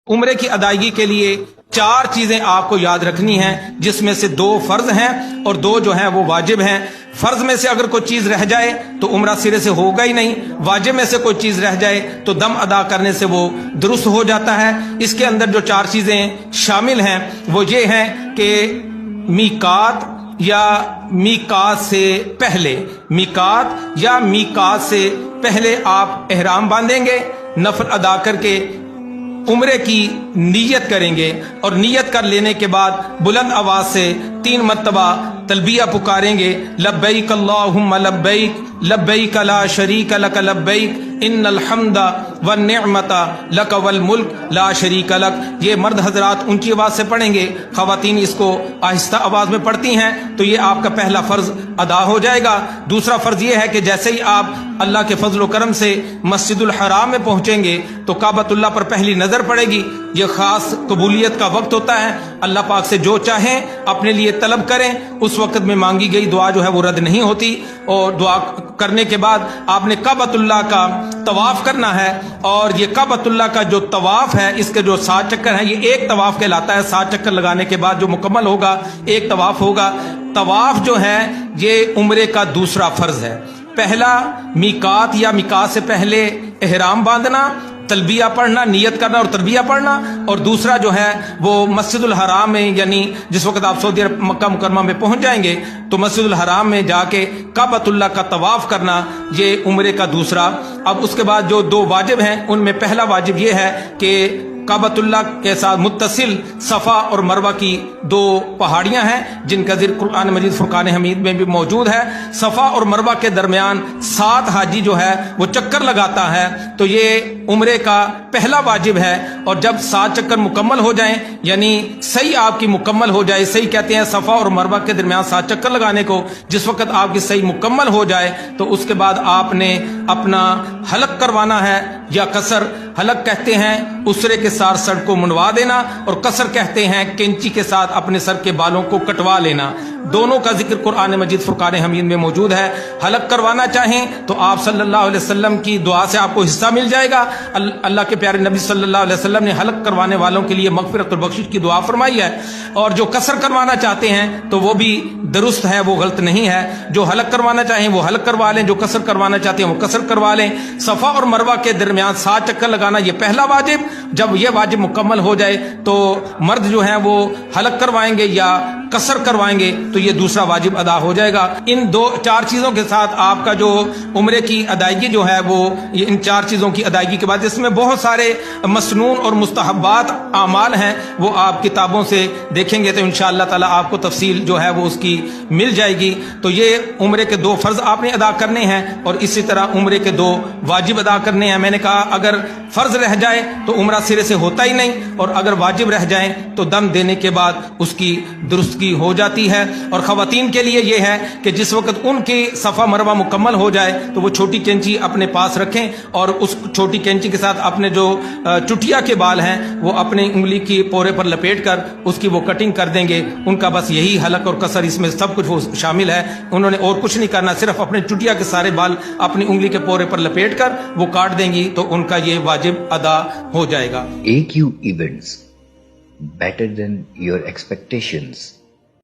उम्रे की अदायगी के लिए 4 चीजें आपको याद रखनी हैं, जिसमें से 2 फर्ज हैं और 2 जो हैं वो वाजिब हैं। फर्ज में से अगर कोई चीज रह जाए तो उम्रा सिरे से होगा ही नहीं। वाजिब में से कोई चीज रह जाए तो दम अदा करने से वो दुरुस्त हो जाता है। इसके अंदर जो 4 चीजें शामिल हैं वो ये हैं कि मीकात या मीकात से पहले, मीकात या मीकात से पहले आप एहराम बांधेंगे, नफल अदा करके उम्रे की नीयत करेंगे और नीयत कर लेने के बाद बुलंद आवाज से 3 मर्तबा तलबिया पुकारेंगे, लब्बैक अल्लाहुम्मा लब्बैक लब्बैक ला शरीक लक लब्बैक इन्नल हम्दा वन निअमता लक वल मुल्क ला शरीक लक। ये मर्द हजरात ऊंची आवाज से पढ़ेंगे, खवातीन इसको आहिस्ता आवाज में पढ़ती हैं, तो ये आपका पहला फर्ज अदा हो जाएगा। दूसरा फर्ज ये है कि जैसे ही आप अल्लाह के फजल करम से मस्जिदुल हराम में पहुंचेंगे तो काबतुल्लाह पर पहली नजर पड़ेगी। ये खास कबूलियत का वक्त होता है, अल्लाह पाक से जो चाहें अपने लिए तलब करें, उस वक्त में मांगी गई दुआ जो है वो रद्द नहीं होती। और दुआ करने के बाद आपने काबतुल्लाह का तवाफ करना है, और ये काबतुल्लाह का जो तवाफ है इसके जो 7 चक्कर हैं, ये एक तवाफ कहलाता है। 7 चक्कर लगाने के बाद जो मुकम्मल होगा एक तवाफ होगा। तवाफ जो है ये उम्रे का दूसरा फर्ज है। पहला मीकात या मीकात से पहले एहराम बांधना, तलबिया पढ़ना, नियत करना और तलबिया पढ़ना, और दूसरा जो है वो मस्जिदुल हराम में, यानी जिस वक्त आप सऊदी अरब मक्का मुकरमा में पहुंच जाएंगे तो मस्जिदुल हराम में जाके काबतुल्लाह का तवाफ करना, ये उम्रे का दूसरा। अब उसके बाद जो 2 वाजिब हैं उनमें पहला वाजिब ये है कि काबतुल्लाह के साथ मुत्तसिल सफ़ा और मरवा की 2 पहाड़ियां हैं, जिनका जिक्र कुरान मजीद फुरकान हमीद में भी मौजूद है। सफ़ा और मरवा के दरमियान 7 हाजी जो है वो चक्कर लगाता है, तो ये उम्रे का पहला वाजिब है। और जब 7 चक्कर मुकम्मल हो जाएं, यानी सही आपकी मुकम्मल हो जाए, सही कहते हैं सफ़ा और मरवा के दरमियान 7 चक्कर लगाने को, जिस वक्त आपकी सही मुकम्मल हो जाए तो उसके बाद आपने अपना हलक करवाना है, या कसर। हलक कहते हैं उसरे के साथ सर को मुंडवा देना, और कसर कहते हैं कैंची के साथ अपने सर के बालों को कटवा लेना। दोनों का जिक्र कुरान मजीद फुरकान हमीद में मौजूद है। हलक करवाना चाहें तो आप सल्लल्लाहु अलैहि वसल्लम की दुआ से आपको हिस्सा मिल जाएगा। अल्लाह के प्यारे नबी सल्लल्लाहु अलैहि वसल्लम ने हलक करवाने वालों के लिए मगफिरत और बख्शिश की दुआ फरमाई है। और जो कसर करवाना चाहते हैं तो वो भी दुरुस्त है, वो गलत नहीं है। जो हलक करवाना चाहें वो हलक करवा लें, जो कसर करवाना चाहते हैं वो कसर करवा लें। सफ़ा और मरवा के दरमियान 7 चक्कर लगाना ये पहला वाजिब। जब ये वाजिब मुकम्मल हो जाए तो मर्द जो है वो हलक करवाएंगे या कसर करवाएंगे, तो ये दूसरा वाजिब अदा हो जाएगा। इन 4 चीजों के साथ आपका जो उम्रे की अदायगी जो है वो इन 4 चीजों की अदायगी के बाद, इसमें बहुत सारे मसनून और मुस्तहब्बात आमाल हैं, वो आप किताबों से देखेंगे तो इंशाअल्लाह ताला आपको तफसील जो है वो उसकी मिल जाएगी। तो ये उम्रे के 2 फर्ज आपने अदा करने हैं, और इसी तरह उम्रे के 2 वाजिब अदा करने हैं। मैंने कहा अगर फर्ज रह जाए तो उम्रा सिरे से होता ही नहीं, और अगर वाजिब रह जाए तो दम देने के बाद उसकी दुरुस्तगी हो जाती है। और खवातीन के लिए यह है कि जिस वक्त उनकी सफ़ा मरवा मुकम्मल हो जाए तो वो छोटी कैंची अपने पास रखें, और उस छोटी कैंची के साथ अपने जो चुटिया के बाल हैं वो अपनी उंगली की पोरे पर लपेट कर उसकी वो कटिंग कर देंगे। उनका बस यही हलक और कसर, इसमें सब कुछ वो शामिल है। उन्होंने और कुछ नहीं करना, सिर्फ अपने चुटिया के सारे बाल अपनी उंगली के पोरे पर लपेट कर वो काट देंगी, तो उनका ये वाजिब अदा हो जाएगा। AQ Events, better than your expectations.